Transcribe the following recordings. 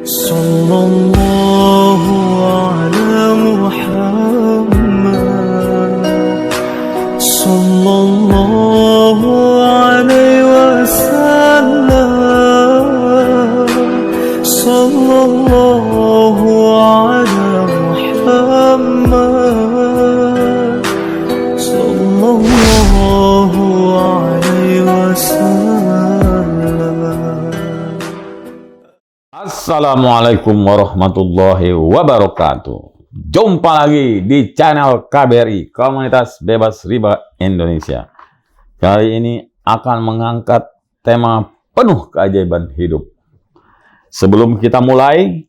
Sallallahu ala Muhammad, sallallahu alaihi wasallam, sallallahu ala Muhammad, sallallahu alaihi wasallam. Assalamualaikum warahmatullahi wabarakatuh. Jumpa lagi di channel KBRI, Komunitas Bebas Riba Indonesia. Kali ini akan mengangkat tema penuh keajaiban hidup. Sebelum kita mulai,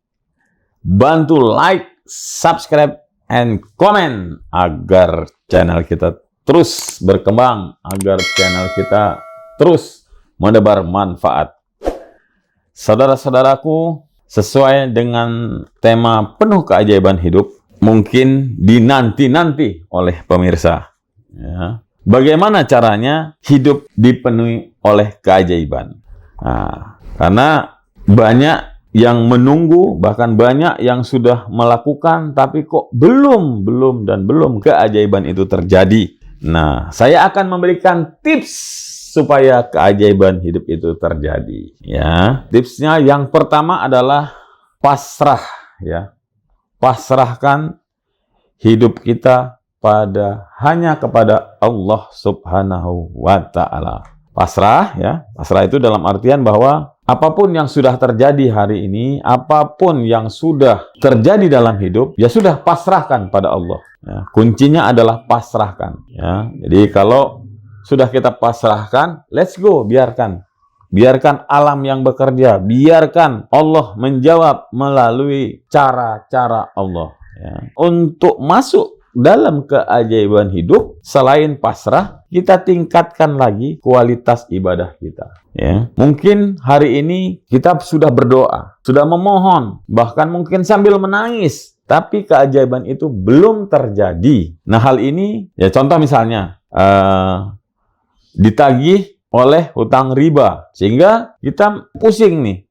bantu like, subscribe, and comment agar channel kita terus berkembang, agar channel kita terus menebar manfaat. Saudara-saudaraku, sesuai dengan tema penuh keajaiban hidup, mungkin dinanti-nanti oleh pemirsa. Ya. Bagaimana caranya hidup dipenuhi oleh keajaiban? Nah, karena banyak yang menunggu, bahkan banyak yang sudah melakukan, tapi kok belum keajaiban itu terjadi. Nah, saya akan memberikan tips supaya keajaiban hidup itu terjadi. Ya, tipsnya yang pertama adalah pasrah. Ya, pasrahkan hidup kita hanya kepada Allah Subhanahu wa Ta'ala. Pasrah, ya, pasrah itu dalam artian bahwa apapun yang sudah terjadi hari ini, apapun yang sudah terjadi dalam hidup, ya sudah pasrahkan pada Allah. Ya, kuncinya adalah pasrahkan. Ya, jadi kalau sudah kita pasrahkan, let's go, biarkan alam yang bekerja, biarkan Allah menjawab melalui cara-cara Allah. Ya. Untuk masuk dalam keajaiban hidup, selain pasrah, kita tingkatkan lagi kualitas ibadah kita. Ya. Mungkin hari ini kita sudah berdoa, sudah memohon, bahkan mungkin sambil menangis, tapi keajaiban itu belum terjadi. Nah, hal ini, ya contoh misalnya, ditagih oleh hutang riba, sehingga kita pusing nih,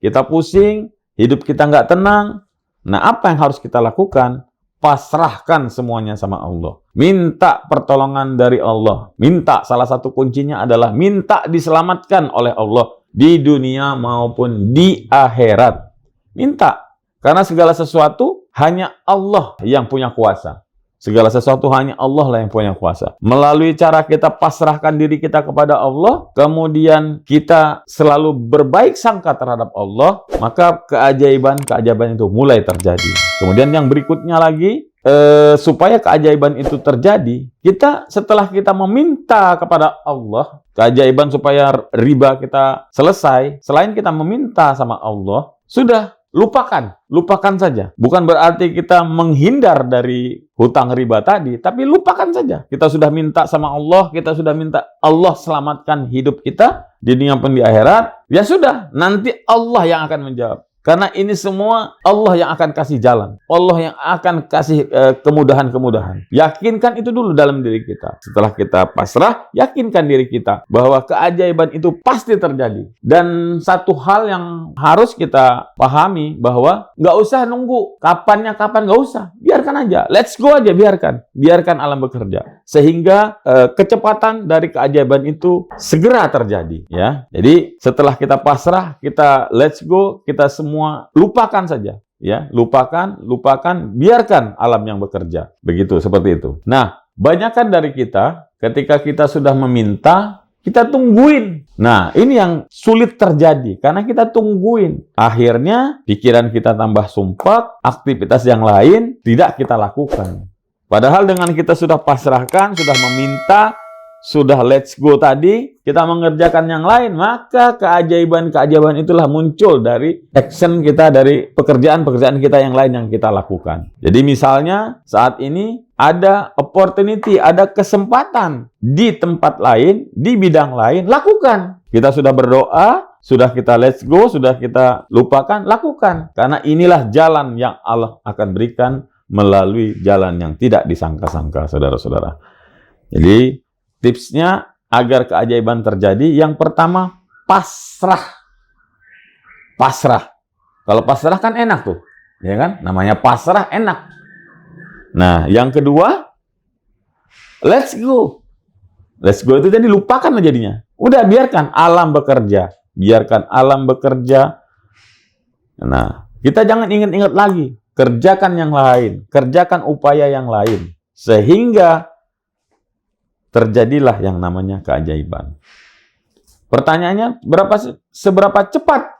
hidup kita nggak tenang. Nah, apa yang harus kita lakukan? Pasrahkan semuanya sama Allah, minta pertolongan dari Allah, salah satu kuncinya adalah minta diselamatkan oleh Allah di dunia maupun di akhirat. Minta, karena segala sesuatu hanya Allah yang punya kuasa. Segala sesuatu hanya Allah lah yang punya kuasa. Melalui cara kita pasrahkan diri kita kepada Allah, kemudian kita selalu berbaik sangka terhadap Allah, maka keajaiban itu mulai terjadi. Kemudian yang berikutnya lagi, supaya keajaiban itu terjadi, kita setelah kita meminta kepada Allah, keajaiban supaya riba kita selesai, selain kita meminta sama Allah, sudah lupakan saja. Bukan berarti kita menghindar dari hutang riba tadi, tapi lupakan saja. Kita sudah minta sama Allah, kita sudah minta Allah selamatkan hidup kita di dunia pun di akhirat. Ya sudah, nanti Allah yang akan menjawab. Karena ini semua Allah yang akan kasih jalan. Allah yang akan kasih kemudahan-kemudahan. Yakinkan itu dulu dalam diri kita. Setelah kita pasrah, yakinkan diri kita bahwa keajaiban itu pasti terjadi. Dan satu hal yang harus kita pahami bahwa nggak usah nunggu kapan, nggak usah. Biarkan aja. Let's go aja, biarkan. Biarkan alam bekerja. Sehingga kecepatan dari keajaiban itu segera terjadi. Ya. Jadi setelah kita pasrah, kita let's go, kita semua lupakan saja, ya, lupakan, biarkan alam yang bekerja, begitu, seperti itu. Nah, banyakkan dari kita, ketika kita sudah meminta, kita tungguin. Nah, ini yang sulit terjadi, karena kita tungguin. Akhirnya, pikiran kita tambah sumpah, aktivitas yang lain tidak kita lakukan. Padahal dengan kita sudah pasrahkan, sudah meminta, sudah let's go tadi, kita mengerjakan yang lain, maka keajaiban itulah muncul dari action kita, dari pekerjaan kita yang lain yang kita lakukan. Jadi misalnya saat ini ada opportunity, ada kesempatan di tempat lain, di bidang lain, lakukan. Kita sudah berdoa, sudah kita let's go, sudah kita lupakan, lakukan. Karena inilah jalan yang Allah akan berikan melalui jalan yang tidak disangka-sangka, saudara-saudara. Jadi tipsnya agar keajaiban terjadi, yang pertama pasrah. Kalau pasrah kan enak tuh, ya kan? Namanya pasrah enak. Nah, yang kedua, let's go. Let's go itu jadi lupakan jadinya. Udah, biarkan alam bekerja. Biarkan alam bekerja. Nah, kita jangan ingat-ingat lagi. Kerjakan yang lain. Kerjakan upaya yang lain. Sehingga terjadilah yang namanya keajaiban. Pertanyaannya, seberapa cepat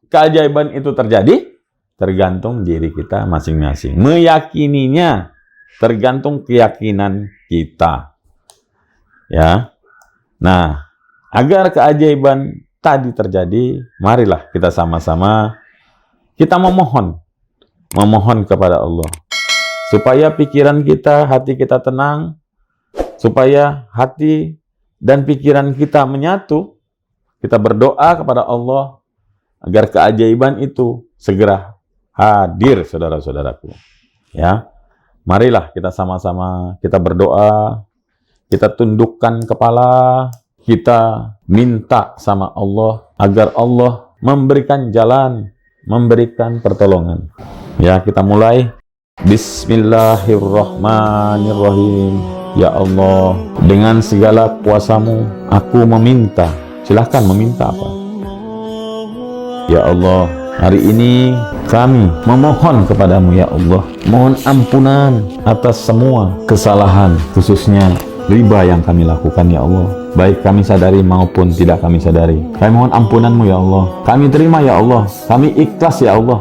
keajaiban itu terjadi? Tergantung diri kita masing-masing. Meyakininya tergantung keyakinan kita. Ya. Nah, agar keajaiban tadi terjadi, marilah kita sama-sama kita memohon kepada Allah supaya pikiran kita, hati kita tenang, supaya hati dan pikiran kita menyatu. Kita berdoa kepada Allah agar keajaiban itu segera hadir, saudara-saudaraku. Ya, marilah kita sama-sama kita berdoa, kita tundukkan kepala, kita minta sama Allah agar Allah memberikan jalan, memberikan pertolongan. Ya, kita mulai. Bismillahirrahmanirrahim. Ya Allah, dengan segala kuasa-Mu, aku meminta. Silahkan meminta apa? Ya Allah, hari ini kami memohon kepadamu ya Allah. Mohon ampunan atas semua kesalahan, khususnya riba yang kami lakukan ya Allah. Baik kami sadari maupun tidak kami sadari. Kami mohon ampunanmu ya Allah. Kami terima ya Allah. Kami ikhlas ya Allah.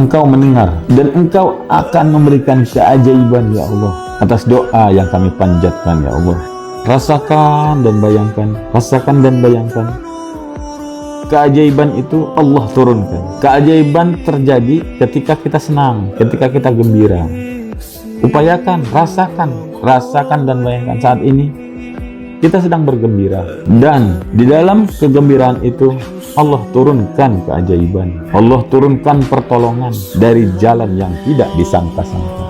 Engkau mendengar dan Engkau akan memberikan keajaiban ya Allah atas doa yang kami panjatkan ya Allah. Rasakan dan bayangkan, keajaiban itu Allah turunkan. Keajaiban terjadi ketika kita senang, ketika kita gembira. Upayakan, rasakan dan bayangkan saat ini kita sedang bergembira, dan di dalam kegembiraan itu Allah turunkan keajaiban. Allah turunkan pertolongan dari jalan yang tidak disangka-sangka.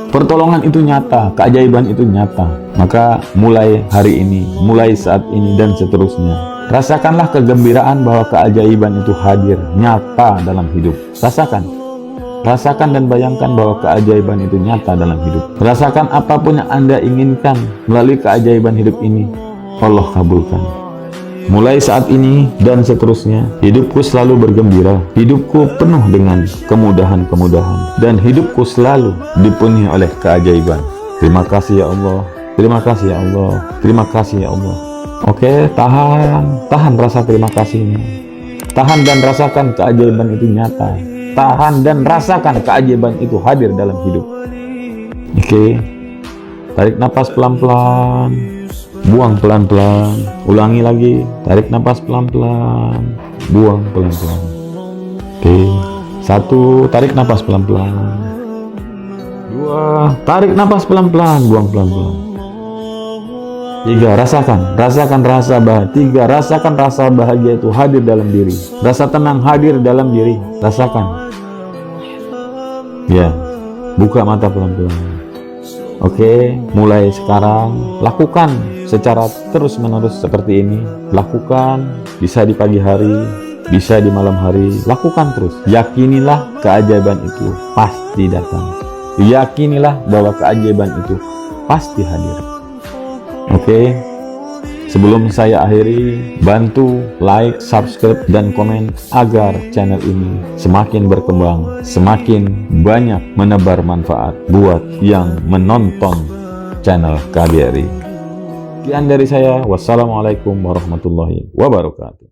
Pertolongan itu nyata, keajaiban itu nyata. Maka mulai hari ini, mulai saat ini dan seterusnya, rasakanlah kegembiraan bahwa keajaiban itu hadir, nyata dalam hidup. Rasakan dan bayangkan bahwa keajaiban itu nyata dalam hidup. Rasakan apapun yang Anda inginkan melalui keajaiban hidup ini, Allah kabulkan. Mulai saat ini dan seterusnya, hidupku selalu bergembira, hidupku penuh dengan kemudahan-kemudahan, dan hidupku selalu dipenuhi oleh keajaiban. Terima kasih ya Allah, terima kasih ya Allah, terima kasih ya Allah. Oke, tahan rasa terima kasihnya. Tahan dan rasakan keajaiban itu nyata. Tahan dan rasakan keajaiban itu hadir dalam hidup. Oke, tarik napas pelan-pelan, buang pelan-pelan, ulangi lagi, tarik napas pelan-pelan, buang pelan-pelan. Oke, 1, tarik napas pelan-pelan. 2, tarik napas pelan-pelan, buang pelan-pelan. 3, rasakan rasa bahagia. 3, rasakan rasa bahagia itu hadir dalam diri. Rasa tenang hadir dalam diri. Rasakan. Ya, buka mata pelan-pelan. Oke, mulai sekarang lakukan secara terus-menerus seperti ini. Lakukan, bisa di pagi hari, bisa di malam hari. Lakukan terus. Yakinilah keajaiban itu pasti datang. Yakinilah bahwa keajaiban itu pasti hadir. Oke, sebelum saya akhiri, bantu like, subscribe, dan komen agar channel ini semakin berkembang, semakin banyak menebar manfaat buat yang menonton channel KBRI. Sekian dari saya, wassalamualaikum warahmatullahi wabarakatuh.